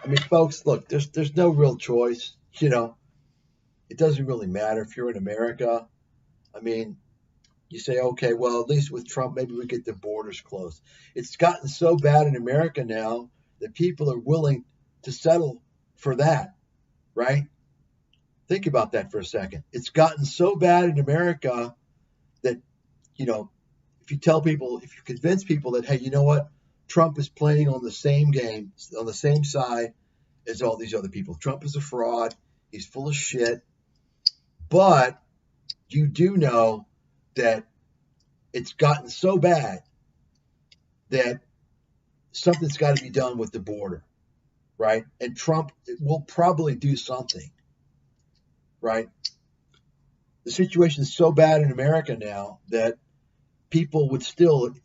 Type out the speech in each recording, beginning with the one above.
I mean, folks, look, there's no real choice. You know, it doesn't really matter if you're in America. I mean, you say, okay, well, at least with Trump, maybe we get the borders closed. It's gotten so bad in America now that people are willing to settle for that, right? Think about that for a second. It's gotten so bad in America that, you know, if you tell people, if you convince people that, hey, you know what? Trump is playing on the same game, on the same side as all these other people. Trump is a fraud. He's full of shit. But you do know that it's gotten so bad that something's got to be done with the border, right? And Trump will probably do something, right? The situation is so bad in America now that people would still,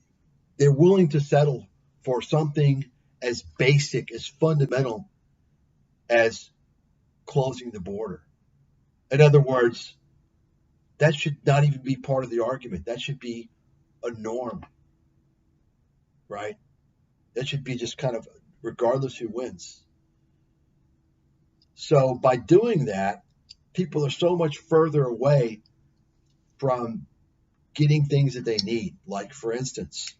they're willing to settle for something as basic, as fundamental as closing the border. In other words, that should not even be part of the argument. That should be a norm, right? That should be just kind of regardless who wins. So by doing that, people are so much further away from getting things that they need. Like, for instance,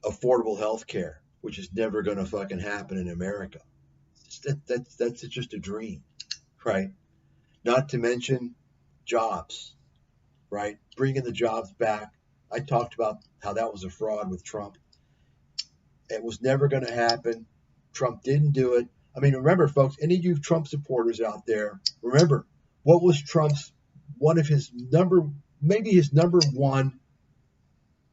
affordable health care, which is never going to fucking happen in America. That's just a dream, right? Not to mention jobs, right? Bringing the jobs back. I talked about how that was a fraud with Trump. It was never going to happen. Trump didn't do it. I mean, remember, folks, any of you Trump supporters out there, remember, what was Trump's, maybe his number one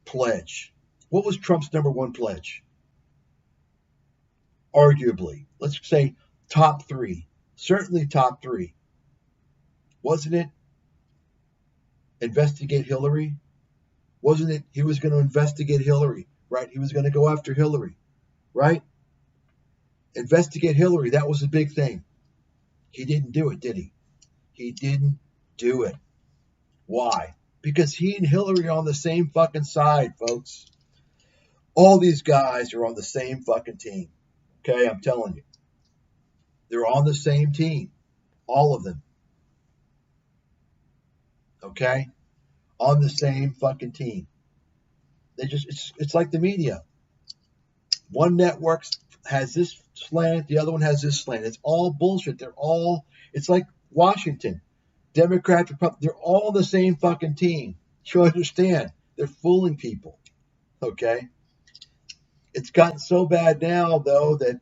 pledge? What was Trump's number one pledge? Arguably, let's say top three, certainly top three. Wasn't it investigate Hillary? Wasn't it he was going to investigate Hillary, right? He was going to go after Hillary, right? Investigate Hillary, that was a big thing. He didn't do it, did he? He didn't do it. Why? Because he and Hillary are on the same fucking side, folks. All these guys are on the same fucking team. Okay, I'm telling you. They're on the same team. All of them. Okay? On the same fucking team. It's like the media. One network has this slant, the other one has this slant. It's all bullshit. It's like Washington. Democrats, Republicans, they're all the same fucking team. You understand? They're fooling people. Okay? It's gotten so bad now, though, that,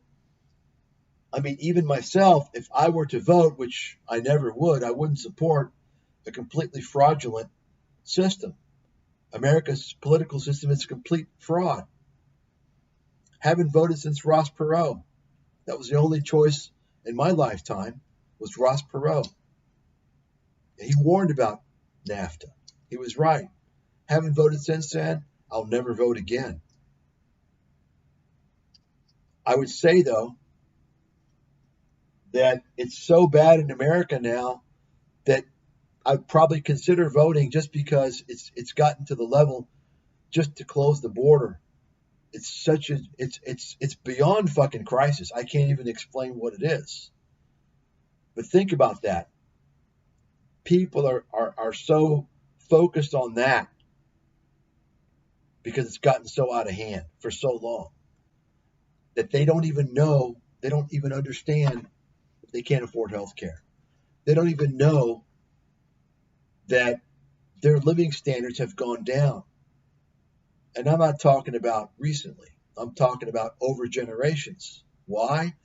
I mean, even myself, if I were to vote, which I never would, I wouldn't support a completely fraudulent system. America's political system is a complete fraud. Haven't voted since Ross Perot. That was the only choice in my lifetime, was Ross Perot. And he warned about NAFTA. He was right. Haven't voted since then. I'll never vote again. I would say, though, that it's so bad in America now that I'd probably consider voting just because it's gotten to the level just to close the border. It's beyond fucking crisis. I can't even explain what it is. But think about that. People are so focused on that because it's gotten so out of hand for so long that they don't even know, they don't even understand that they can't afford health care. They don't even know that their living standards have gone down. And I'm not talking about recently. I'm talking about over generations. Why?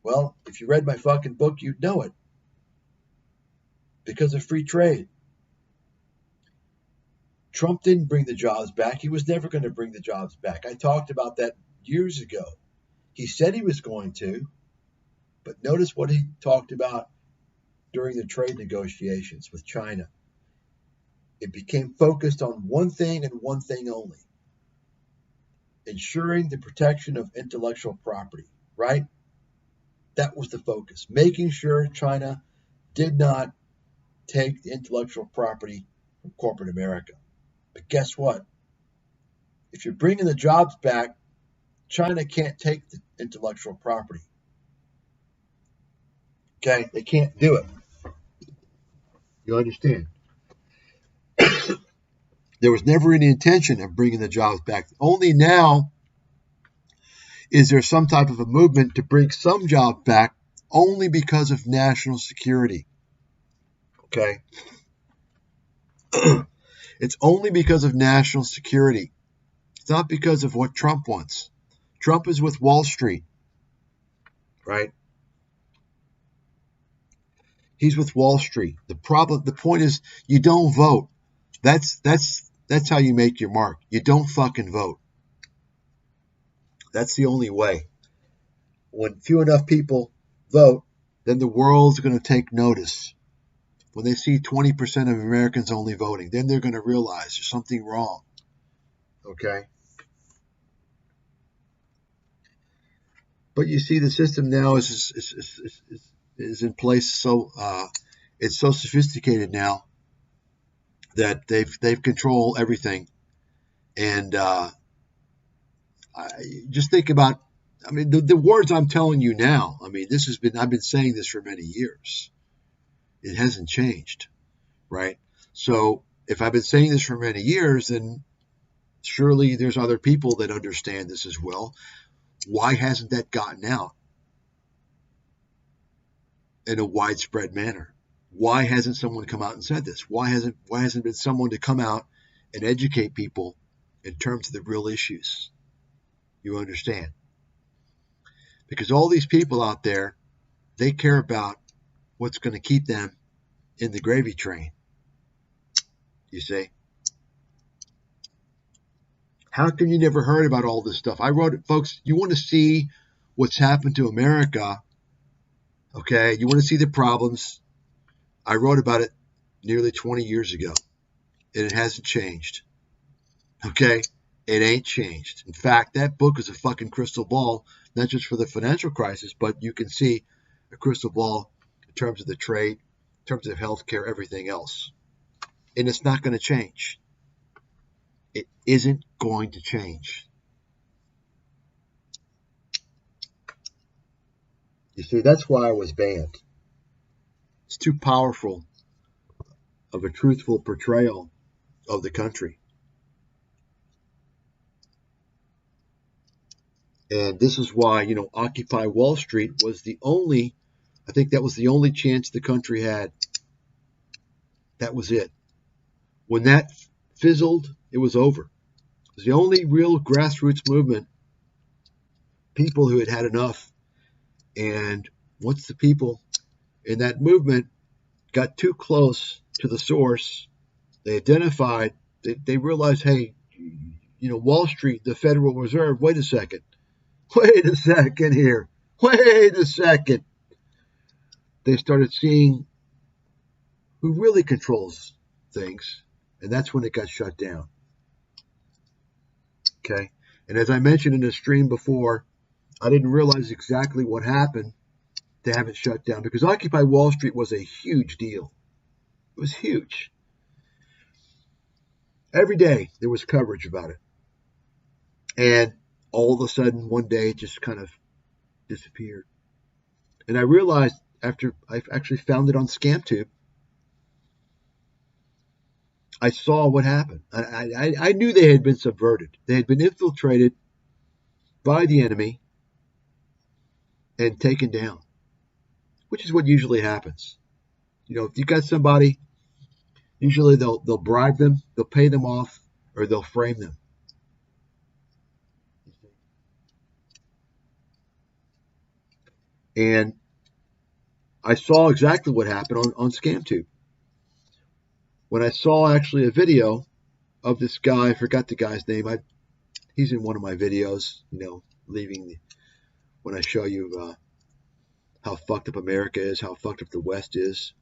Well, if you read my fucking book, you'd know it. Because of free trade. Trump didn't bring the jobs back. He was never going to bring the jobs back. I talked about that years ago. He said he was going to, but notice what he talked about during the trade negotiations with China. It became focused on one thing and one thing only. Ensuring the protection of intellectual property, right? That was the focus. Making sure China did not take the intellectual property from corporate America. But guess what? If you're bringing the jobs back, China can't take the intellectual property. Okay, they can't do it. You understand? There was never any intention of bringing the jobs back. Only now is there some type of a movement to bring some jobs back, only because of national security. Okay? It's only because of national security. It's not because of what Trump wants. Trump is with Wall Street, right? He's with Wall Street. The point is, you don't vote. That's how you make your mark. You don't fucking vote. That's the only way. When few enough people vote, then the world's going to take notice. When they see 20% of Americans only voting, then they're going to realize there's something wrong. Okay? But you see, the system now is in place, so it's so sophisticated now that they've controlled everything. And just think about, I mean, the words I'm telling you now. I mean, I've been saying this for many years. It hasn't changed, right? So if I've been saying this for many years, then surely there's other people that understand this as well. Why hasn't that gotten out in a widespread manner? Why hasn't someone come out and said this? Why hasn't been someone to come out and educate people in terms of the real issues? You understand? Because all these people out there, they care about what's going to keep them in the gravy train. You see? How come you never heard about all this stuff? I wrote it, folks. You want to see what's happened to America? Okay, you want to see the problems? I wrote about it nearly 20 years ago, and it hasn't changed. Okay, it ain't changed. In fact, that book is a fucking crystal ball, not just for the financial crisis, but you can see a crystal ball in terms of the trade, in terms of healthcare, everything else. And it's not going to change. It isn't going to change. You see, that's why I was banned. It's too powerful of a truthful portrayal of the country. And this is why, Occupy Wall Street was I think that was the only chance the country had. That was it. When that fizzled, it was over. It was the only real grassroots movement, people who had had enough. And once the people in that movement got too close to the source, they identified, they realized, hey, Wall Street, the Federal Reserve, wait a second here. Wait a second. They started seeing who really controls things, and that's when it got shut down. Okay? And as I mentioned in the stream before, I didn't realize exactly what happened to have it shut down, because Occupy Wall Street was a huge deal. It was huge. Every day there was coverage about it. And all of a sudden, one day, it just kind of disappeared. And I realized after I actually found it on ScamTube, I saw what happened. I knew they had been subverted. They had been infiltrated by the enemy and taken down, which is what usually happens. If you got somebody, usually they'll bribe them, they'll pay them off, or they'll frame them. And I saw exactly what happened on ScamTube. When I saw actually a video of this guy, I forgot the guy's name. He's in one of my videos, when I show you how fucked up America is, how fucked up the West is.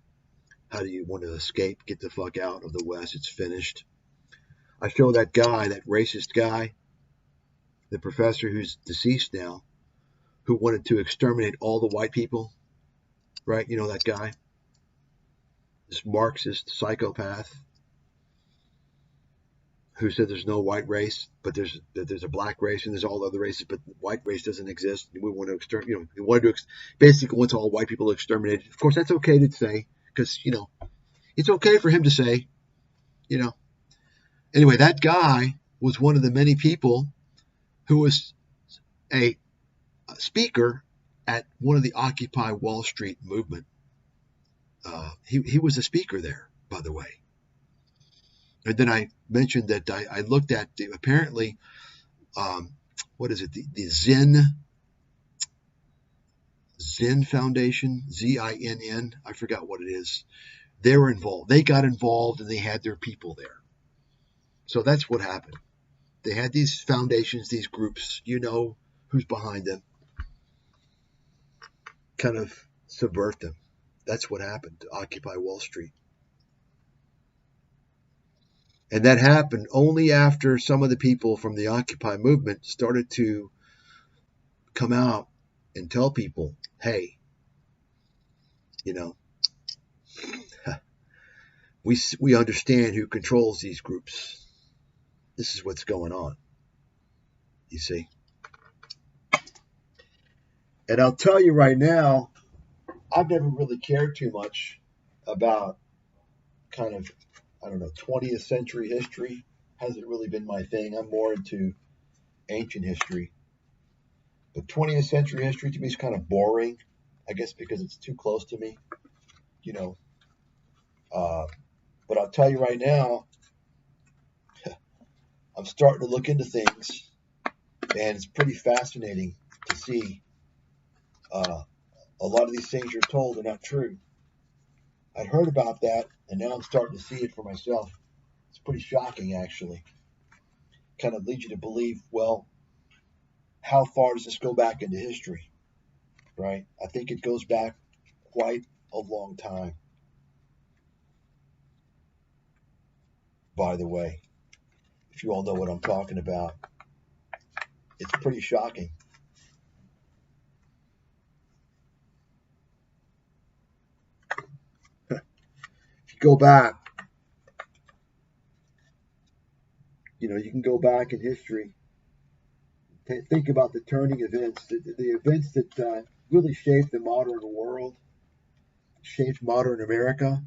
How do you want to escape, get the fuck out of the West? It's finished. I show that guy, that racist guy, the professor who's deceased now, who wanted to exterminate all the white people, right? That guy, this Marxist psychopath who said there's no white race, but there's a black race and there's all other races, but white race doesn't exist. We want to exterminate. We wanted to basically wants all white people exterminated. Of course, that's okay to say because it's okay for him to say. Anyway, that guy was one of the many people who was a speaker at one of the Occupy Wall Street movement. He was a speaker there, by the way. And then I mentioned that I looked at apparently, what is it? The Zinn Foundation, Zinn. I forgot what it is. They were involved. They got involved and they had their people there. So that's what happened. They had these foundations, these groups, who's behind them, kind of subvert them. That's what happened to Occupy Wall Street. And that happened only after some of the people from the Occupy movement started to come out and tell people, hey, we understand who controls these groups. This is what's going on. You see? And I'll tell you right now, I've never really cared too much about kind of, 20th century history. Hasn't really been my thing. I'm more into ancient history. But 20th century history to me is kind of boring, I guess because it's too close to me, But I'll tell you right now, I'm starting to look into things, and it's pretty fascinating to see a lot of these things you're told are not true. I'd heard about that, and now I'm starting to see it for myself. It's pretty shocking, actually. Kind of leads you to believe, well, how far does this go back into history, right? I think it goes back quite a long time, by the way. If you all know what I'm talking about, it's pretty shocking. If you go back, you can go back in history, think about the turning events, the events that really shaped the modern world, shaped modern America.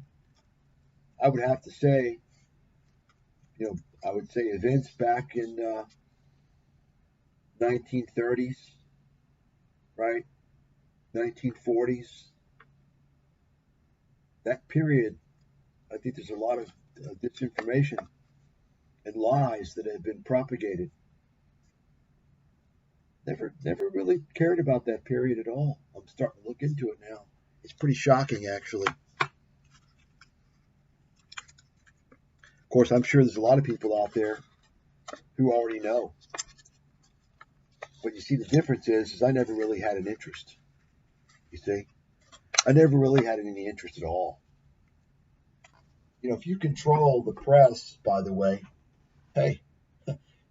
I would have to say, I would say events back in 1930s, right? 1940s. That period, I think there's a lot of disinformation and lies that have been propagated. Never really cared about that period at all. I'm starting to look into it now. It's pretty shocking, actually. Of course, I'm sure there's a lot of people out there who already know. But you see, the difference is I never really had an interest. You see? I never really had any interest at all. If you control the press, by the way, hey,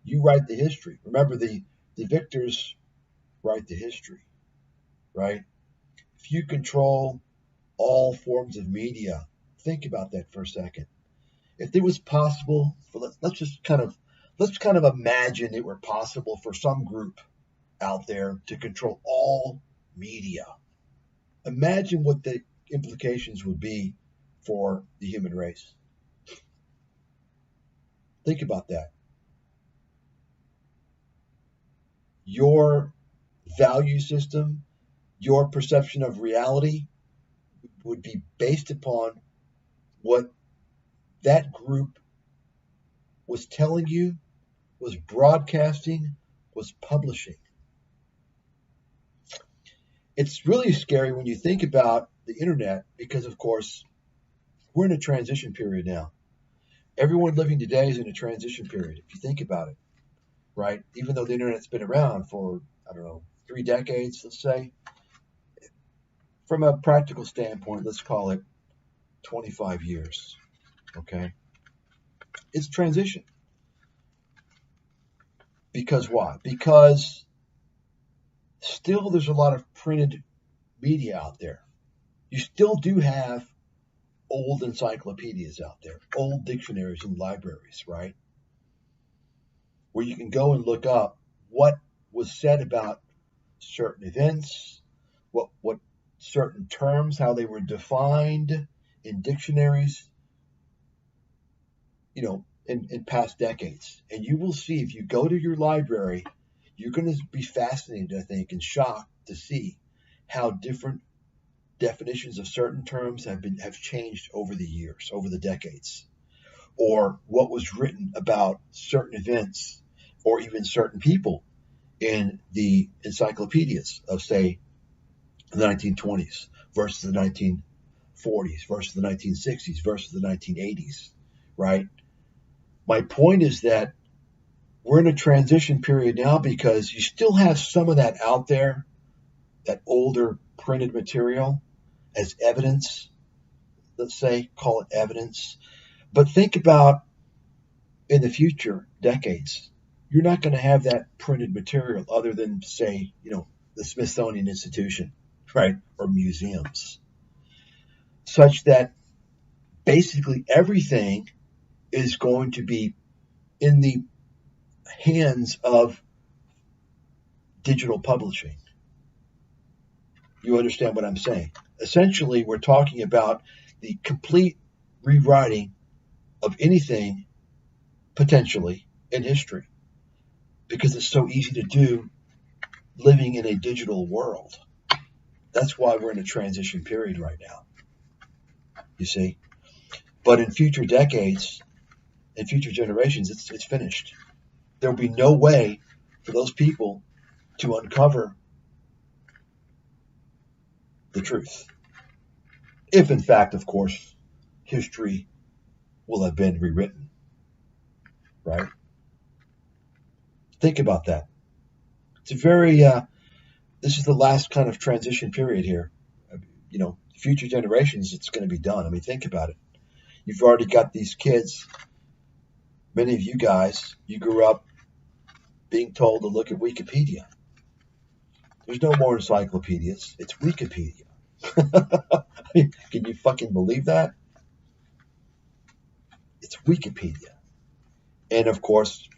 you write the history. Remember, the victors write the history, right? If you control all forms of media, think about that for a second. If it was possible, let's kind of imagine it were possible for some group out there to control all media. Imagine what the implications would be for the human race. Think about that. Your value system, your perception of reality would be based upon what that group was telling you, was broadcasting, was publishing. It's really scary when you think about the internet because, of course, we're in a transition period now. Everyone living today is in a transition period, if you think about it, right? Even though the internet's been around for, 3 decades, let's say. From a practical standpoint, let's call it 25 years, okay? It's transition. Because why? Because still there's a lot of printed media out there. You still do have old encyclopedias out there, old dictionaries in libraries, right? where you can go and look up what was said about certain events, what certain terms, how they were defined in dictionaries, in past decades. And you will see, if you go to your library, you're going to be fascinated, I think, and shocked to see how different definitions of certain terms have changed over the years, over the decades, or what was written about certain events or even certain people in the encyclopedias of, say, the 1920s versus the 1940s versus the 1960s versus the 1980s, right? My point is that we're in a transition period now because you still have some of that out there, that older printed material as evidence, let's say, call it evidence. But think about in the future decades, you're not going to have that printed material other than, say, the Smithsonian Institution, right, or museums, such that basically everything is going to be in the hands of digital publishing. You understand what I'm saying? Essentially, we're talking about the complete rewriting of anything potentially in history, because it's so easy to do living in a digital world. That's why we're in a transition period right now, you see. But in future decades, in future generations, it's finished. There'll be no way for those people to uncover the truth. If, in fact, of course, history will have been rewritten, right? Think about that. It's a very, this is the last kind of transition period here. Future generations, it's going to be done. I mean, think about it. You've already got these kids. Many of you guys, you grew up being told to look at Wikipedia. There's no more encyclopedias. It's Wikipedia. Can you fucking believe that? It's Wikipedia. And of course,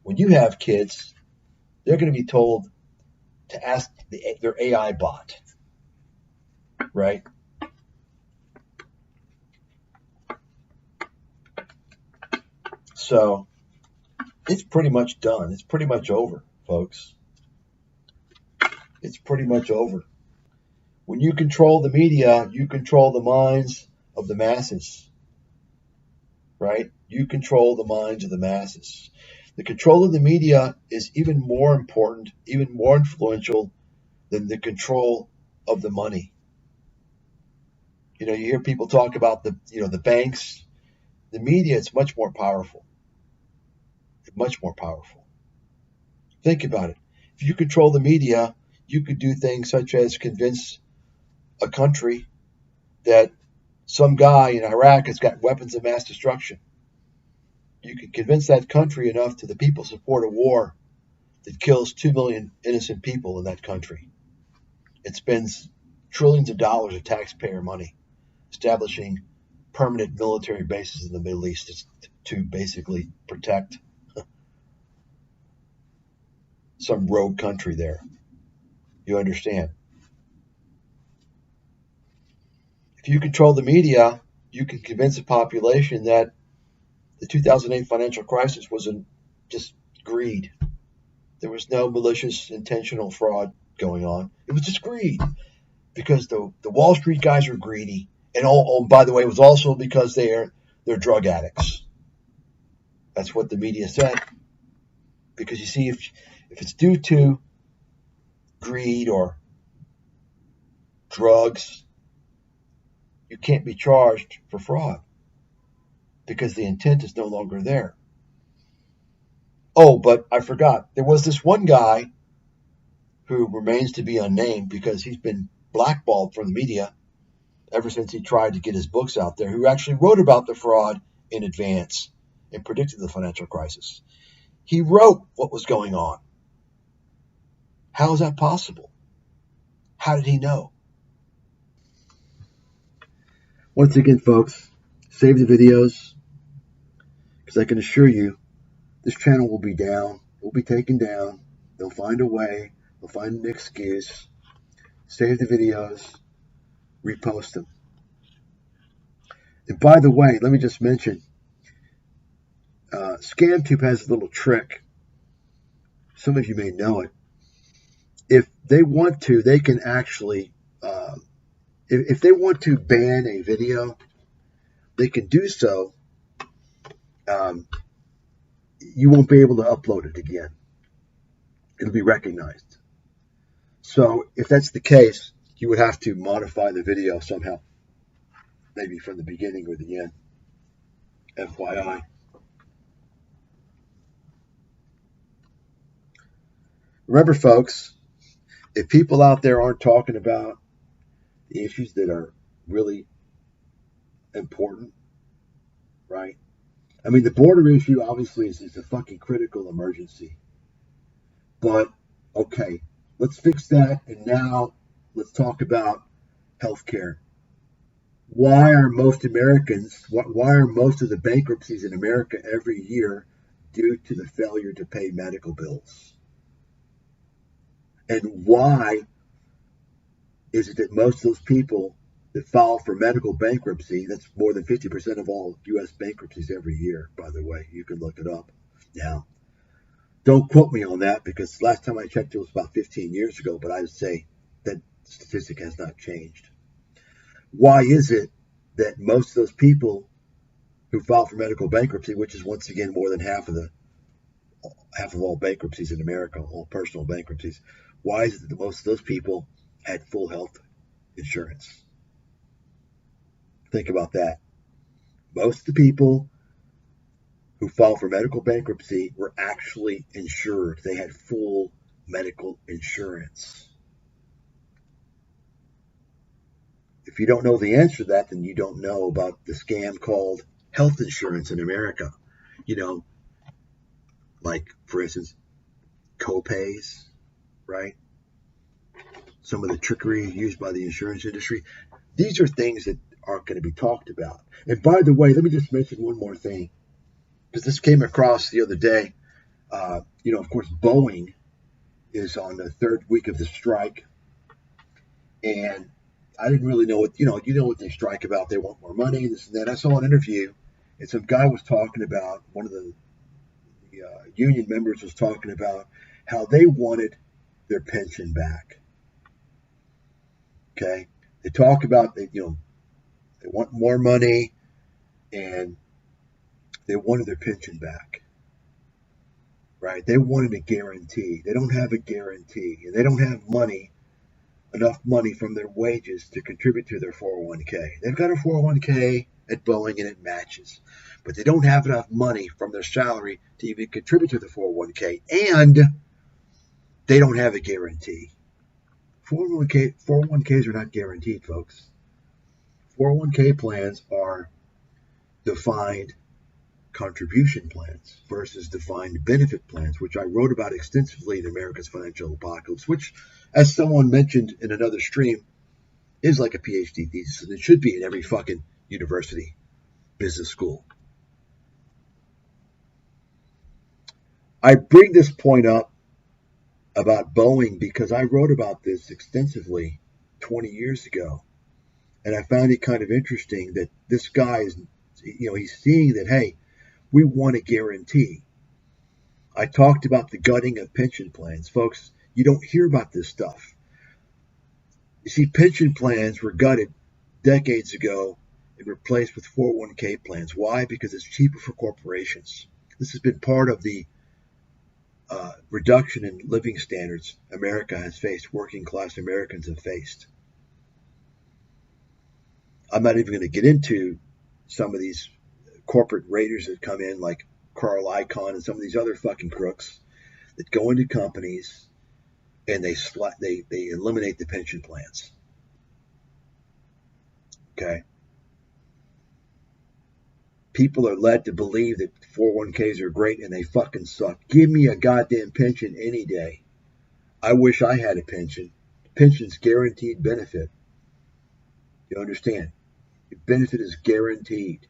when you have kids, they're going to be told to ask their AI bot, right? So it's pretty much done. It's pretty much over, folks. It's pretty much over. When you control the media, you control the minds of the masses, right? You control the minds of the masses. The control of the media is even more important, even more influential than the control of the money. You hear people talk about the banks. The media is much more powerful. Much more powerful. Think about it. If you control the media, you could do things such as convince a country that some guy in Iraq has got weapons of mass destruction. You could convince that country enough to the people support a war that kills 2 million innocent people in that country. It spends trillions of dollars of taxpayer money establishing permanent military bases in the Middle East to basically protect some rogue country there. You understand? If you control the media, you can convince a population that the 2008 financial crisis was just greed. There was no malicious, intentional fraud going on. It was just greed, because the Wall Street guys are greedy, and by the way, it was also because they're drug addicts. That's what the media said. Because you see, if it's due to greed or drugs, you can't be charged for fraud because the intent is no longer there. Oh, but I forgot. There was this one guy who remains to be unnamed because he's been blackballed from the media ever since he tried to get his books out there, who actually wrote about the fraud in advance and predicted the financial crisis. He wrote what was going on. How is that possible? How did he know? Once again, folks, save the videos, because I can assure you this channel will be down. It will be taken down. They'll find a way. They'll find an excuse. Save the videos. Repost them. And by the way, let me just mention, ScamTube has a little trick. Some of you may know it. If they want to, they can actually, if they want to ban a video, they can do so. You won't be able to upload it again. It'll be recognized. So if that's the case, you would have to modify the video somehow, maybe from the beginning or the end. FYI. Remember, folks, if people out there aren't talking about the issues that are really important, right? I mean, the border issue obviously is a fucking critical emergency. But, okay, let's fix that. And now let's talk about healthcare. Why are most Americans, why are most of the bankruptcies in America every year due to the failure to pay medical bills? And why is it that most of those people that file for medical bankruptcy, that's more than 50% of all U.S. bankruptcies every year, by the way, you can look it up. Now, don't quote me on that because last time I checked it was about 15 years ago, but I would say that statistic has not changed. Why is it that most of those people who file for medical bankruptcy, which is once again more than half of all bankruptcies in America, all personal bankruptcies, why is it that most of those people had full health insurance? Think about that. Most of the people who filed for medical bankruptcy were actually insured. They had full medical insurance. If you don't know the answer to that, then you don't know about the scam called health insurance in America. You know, like, for instance, co-pays, right? Some of the trickery used by the insurance industry. These are things that aren't going to be talked about. And by the way, let me just mention one more thing, because this came across the other day. Of course, Boeing is on the third week of the strike. And I didn't really know what, what they strike about. They want more money, this and that. I saw an interview, and some guy was talking about, one of the union members was talking about how they wanted their pension back. Okay? They talk about, they want more money, and they wanted their pension back. Right? They wanted a guarantee. They don't have a guarantee, and they don't have enough money from their wages to contribute to their 401k. They've got a 401k at Boeing and it matches, but they don't have enough money from their salary to even contribute to the 401k, and they don't have a guarantee. 401ks are not guaranteed, folks. 401k plans are defined contribution plans versus defined benefit plans, which I wrote about extensively in America's Financial Apocalypse, which, as someone mentioned in another stream, is like a PhD thesis, and it should be in every fucking university, business school. I bring this point up about Boeing because I wrote about this extensively 20 years ago, and I found it kind of interesting that this guy is, he's seeing that, hey, we want a guarantee. I talked about the gutting of pension plans. Folks, you don't hear about this stuff. You see, pension plans were gutted decades ago and replaced with 401k plans. Why? Because it's cheaper for corporations. This has been part of the reduction in living standards America has faced, working class Americans have faced. I'm not even going to get into some of these corporate raiders that come in, like Carl Icahn and some of these other fucking crooks that go into companies and they eliminate the pension plans. Okay? People are led to believe that 401ks are great and they fucking suck. Give me a goddamn pension any day. I wish I had a pension. Pension's guaranteed benefit. You understand? Your benefit is guaranteed.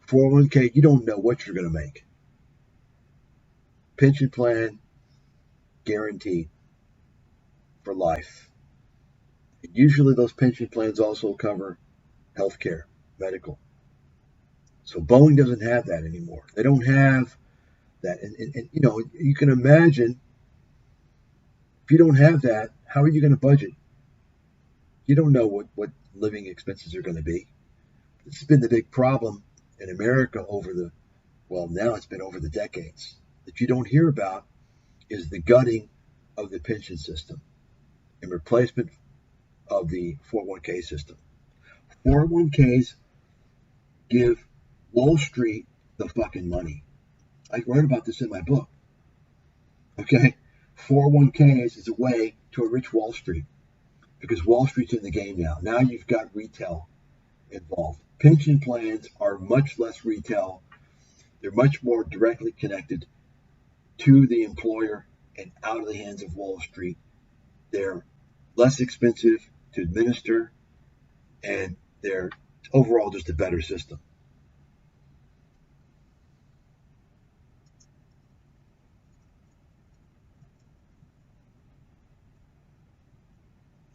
401k, you don't know what you're going to make. pension plan guaranteed for life. And usually those pension plans also cover health care, medical. So Boeing doesn't have that anymore. They don't have that. And you know, you can imagine if you don't have that, how are you going to budget? You don't know what living expenses are going to be. This has been the big problem in America now it's been over the decades. That you don't hear about is the gutting of the pension system and replacement of the 401k system. 401ks give Wall Street the fucking money. I wrote about this in my book. Okay? 401ks is a way to enrich Wall Street because Wall Street's in the game now. Now you've got retail involved. Pension plans are much less retail. They're much more directly connected to the employer and out of the hands of Wall Street. They're less expensive to administer, and they're overall just a better system.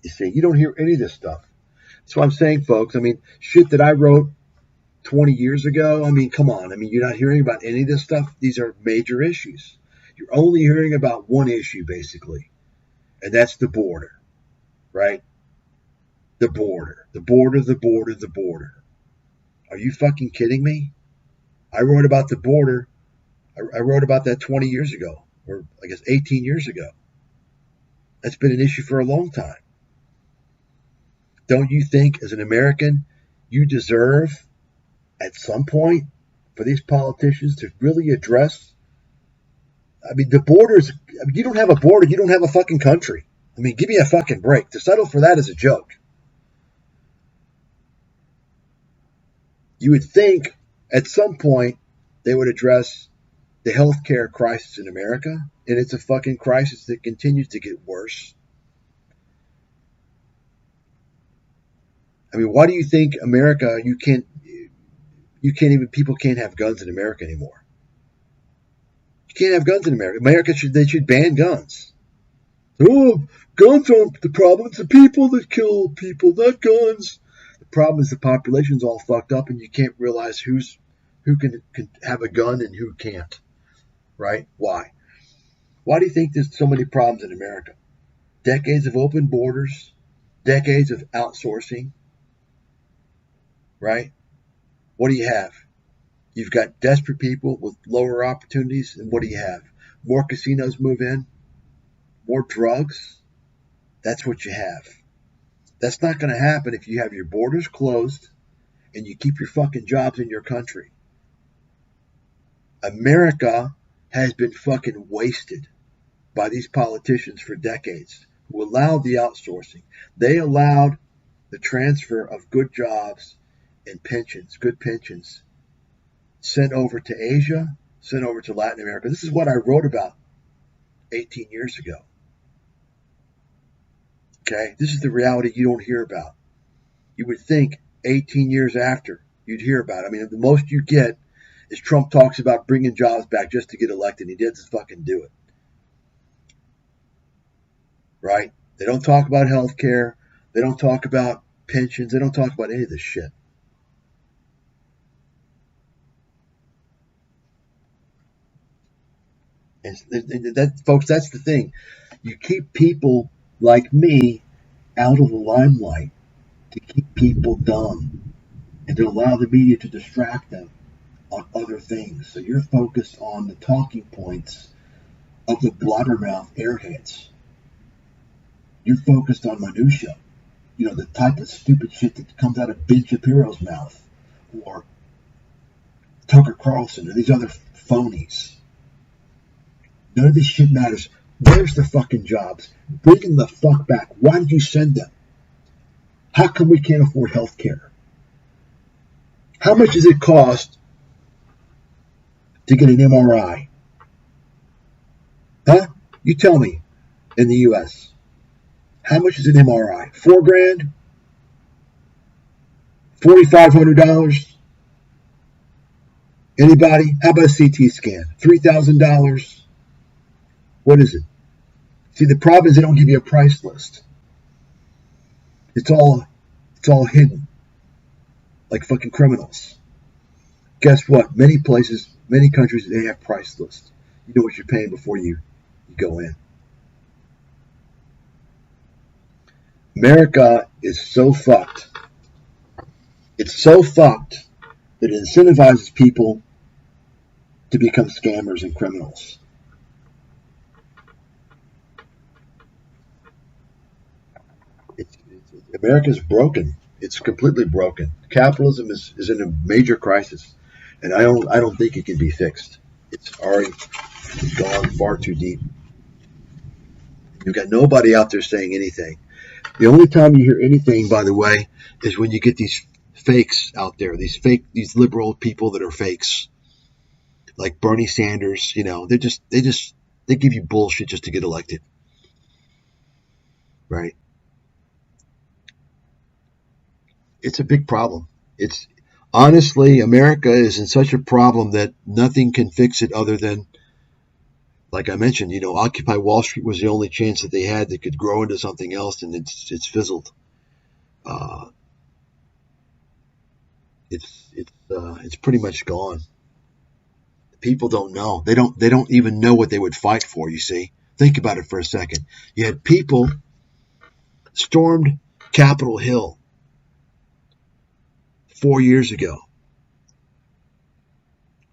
You see, you don't hear any of this stuff. That's what I'm saying, folks. I mean, shit that I wrote 20 years ago, I mean, come on. I mean, you're not hearing about any of this stuff. These are major issues. You're only hearing about one issue, basically, and that's the border, right? The border. Are you fucking kidding me? I wrote about the border. I wrote about that 20 years ago, or I guess 18 years ago. That's been an issue for a long time. Don't you think, as an American, you deserve, at some point, for these politicians to really address? I mean, the borders, you don't have a border, you don't have a fucking country. I mean, give me a fucking break. To settle for that is a joke. You would think, at some point, they would address the healthcare crisis in America, and it's a fucking crisis that continues to get worse. I mean, why do you think America, people can't have guns in America anymore? You can't have guns in America. They should ban guns. Oh, guns aren't the problem. It's the people that kill people, not guns. The problem is the population's all fucked up and you can't realize who can have a gun and who can't. Right? Why? Why do you think there's so many problems in America? Decades of open borders, decades of outsourcing. Right? What do you have? You've got desperate people with lower opportunities, and what do you have? More casinos move in, more drugs. That's what you have. That's not going to happen if you have your borders closed and you keep your fucking jobs in your country. America has been fucking wasted by these politicians for decades who allowed the outsourcing. They allowed the transfer of good jobs and pensions, good pensions, sent over to Asia, sent over to Latin America. This is what I wrote about 18 years ago. Okay, this is the reality you don't hear about. You would think 18 years after you'd hear about it. I mean, the most you get is Trump talks about bringing jobs back just to get elected. He did just fucking do it. Right? They don't talk about health care. They don't talk about pensions. They don't talk about any of this shit. And that, folks, that's the thing. You keep people like me out of the limelight to keep people dumb and to allow the media to distract them on other things. So you're focused on the talking points of the blabbermouth airheads. You're focused on minutia. You know, the type of stupid shit that comes out of Ben Shapiro's mouth or Tucker Carlson or these other phonies. None of this shit matters. Where's the fucking jobs? Bring them the fuck back. Why did you send them? How come we can't afford health care? How much does it cost to get an MRI? Huh? You tell me in the U.S. How much is an MRI? $4,000? $4,500? Anybody? How about a CT scan? $3,000? What is it? See, the problem is they don't give you a price list. It's all hidden, like fucking criminals. Guess what? Many places, many countries, they have price lists. You know what you're paying before you go in. America is so fucked. It's so fucked that it incentivizes people to become scammers and criminals. America's broken. It's completely broken. Capitalism is in a major crisis, and I don't think it can be fixed. It's already gone far too deep. You've got nobody out there saying anything. The only time you hear anything, by the way, is when you get these fakes out there. These liberal people that are fakes, like Bernie Sanders. You know, they give you bullshit just to get elected, right? It's a big problem. It's honestly, America is in such a problem that nothing can fix it other than, like I mentioned, Occupy Wall Street was the only chance that they had that could grow into something else, and it's fizzled. It's pretty much gone. People don't know. They don't even know what they would fight for. You see, think about it for a second. You had people stormed Capitol Hill 4 years ago,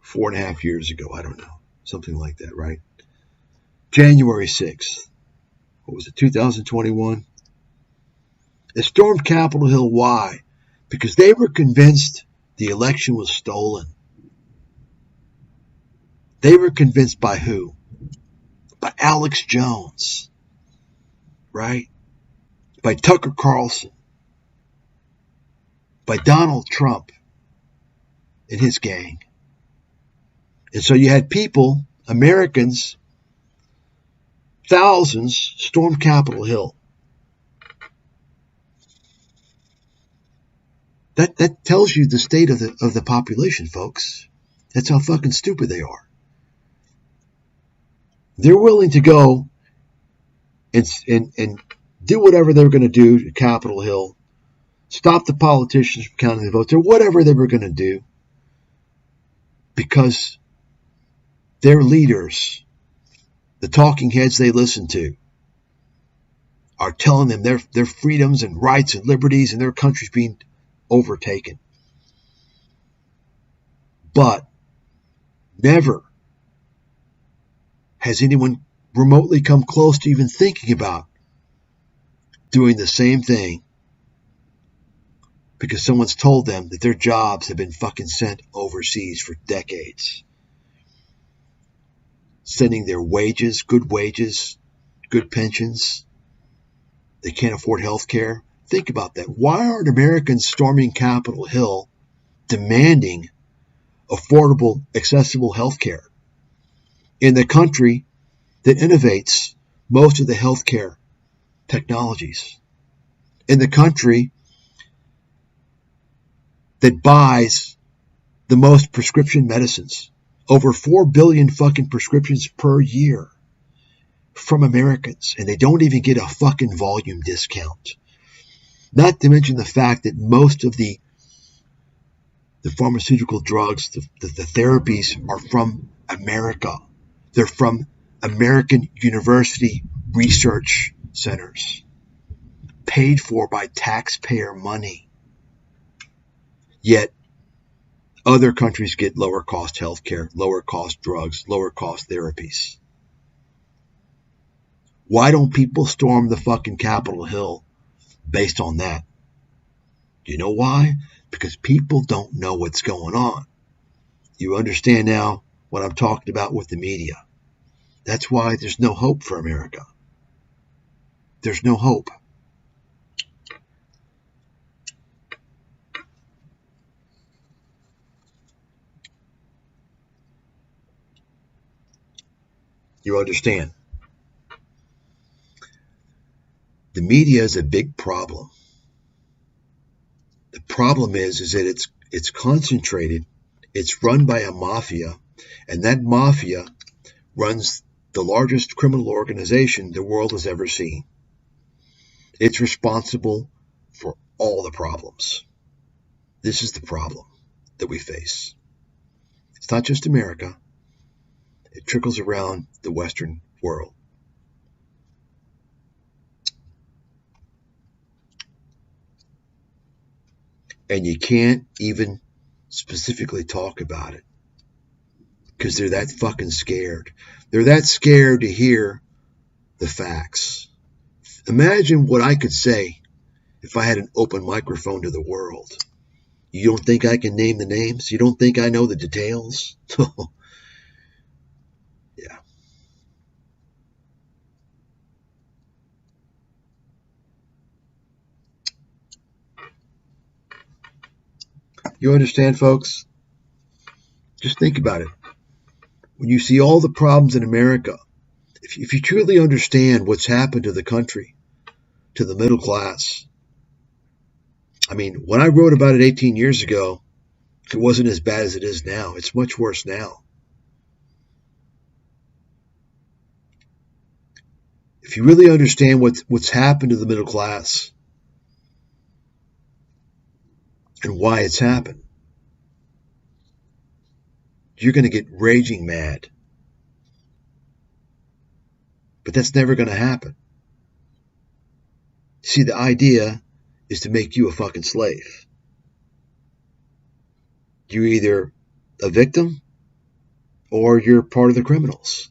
4.5 years ago. I don't know, something like that, right? January 6th. What was it, 2021? They stormed Capitol Hill. Why? Because they were convinced the election was stolen. They were convinced by who? By Alex Jones, right? By Tucker Carlson, by Donald Trump and his gang. And so you had people, Americans, thousands, storm Capitol Hill. That tells you the state of the population, folks. That's how fucking stupid they are. They're willing to go and do whatever they were going to do to Capitol Hill, stop the politicians from counting the votes, or whatever they were going to do, because their leaders, the talking heads they listen to, are telling them their freedoms and rights and liberties and their country's being overtaken. But never has anyone remotely come close to even thinking about doing the same thing because someone's told them that their jobs have been fucking sent overseas for decades. Sending their wages, good pensions. They can't afford health care. Think about that. Why aren't Americans storming Capitol Hill demanding affordable, accessible health care in the country that innovates most of the healthcare technologies, in the country that buys the most prescription medicines, over 4 billion fucking prescriptions per year from Americans, and they don't even get a fucking volume discount. Not to mention the fact that most of the pharmaceutical drugs, the therapies are from America. They're from American university research centers, paid for by taxpayer money. Yet other countries get lower cost healthcare, lower cost drugs, lower cost therapies. Why don't people storm the fucking Capitol Hill based on that? Do you know why? Because people don't know what's going on. You understand now what I'm talking about with the media. That's why there's no hope for America. There's no hope. You understand? The media is a big problem. The problem is that it's concentrated, it's run by a mafia, and that mafia runs the largest criminal organization the world has ever seen. It's responsible for all the problems. This is the problem that we face. It's not just America. It trickles around the Western world. And you can't even specifically talk about it because they're that fucking scared. They're that scared to hear the facts. Imagine what I could say if I had an open microphone to the world. You don't think I can name the names? You don't think I know the details? Yeah. You understand, folks? Just think about it. When you see all the problems in America, if you truly understand what's happened to the country, to the middle class, I mean, when I wrote about it 18 years ago, it wasn't as bad as it is now. It's much worse now. If you really understand what's happened to the middle class and why it's happened, you're going to get raging mad. But that's never going to happen. See, the idea is to make you a fucking slave. You're either a victim or you're part of the criminals.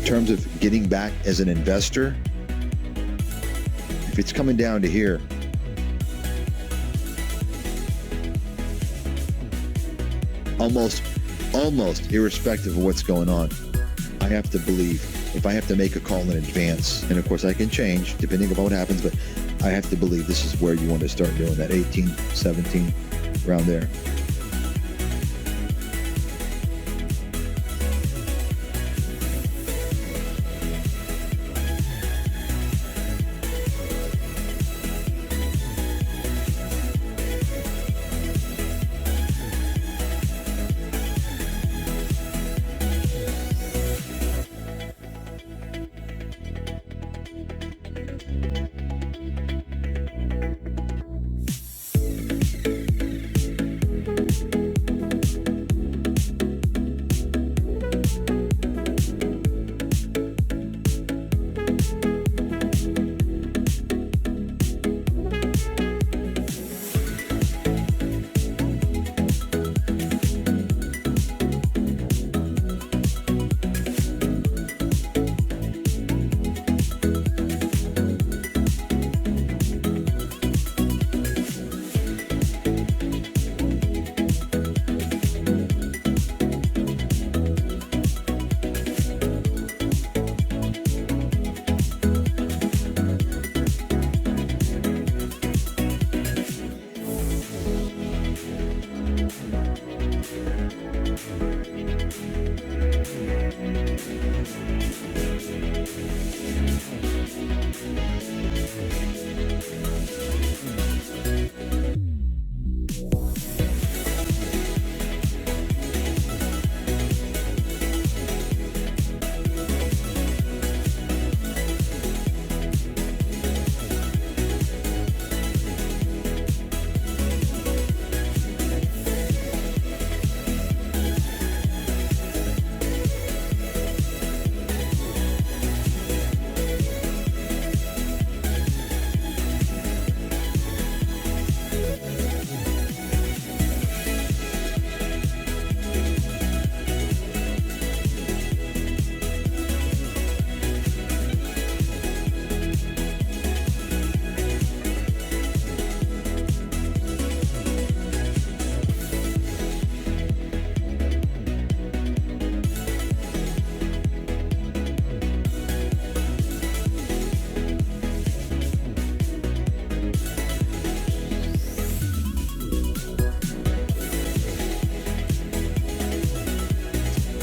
terms of getting back as an investor, if it's coming down to here, almost irrespective of what's going on, I have to believe, if I have to make a call in advance, and of course I can change depending on what happens, but I have to believe this is where you want to start doing that 18, 17, around there.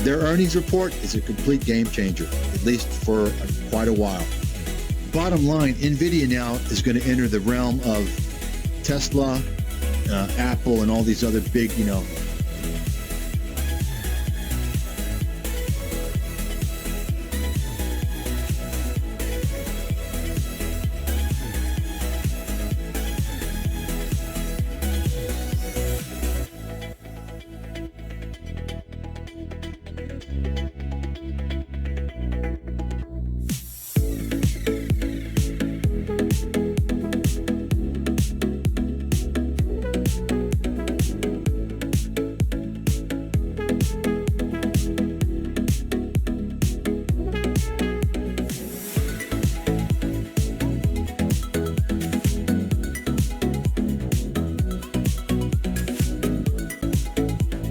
Their earnings report is a complete game changer, at least for quite a while. Bottom line, NVIDIA now is going to enter the realm of Tesla, Apple, and all these other big,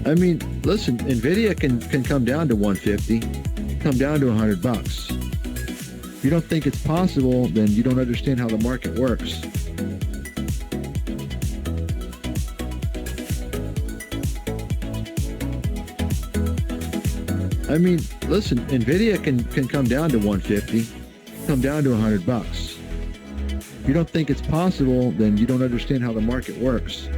I mean, listen, NVIDIA can come down to 150, come down to $100. If you don't think it's possible, then you don't understand how the market works. I mean, listen, NVIDIA can come down to 150, come down to $100. If you don't think it's possible, then you don't understand how the market works.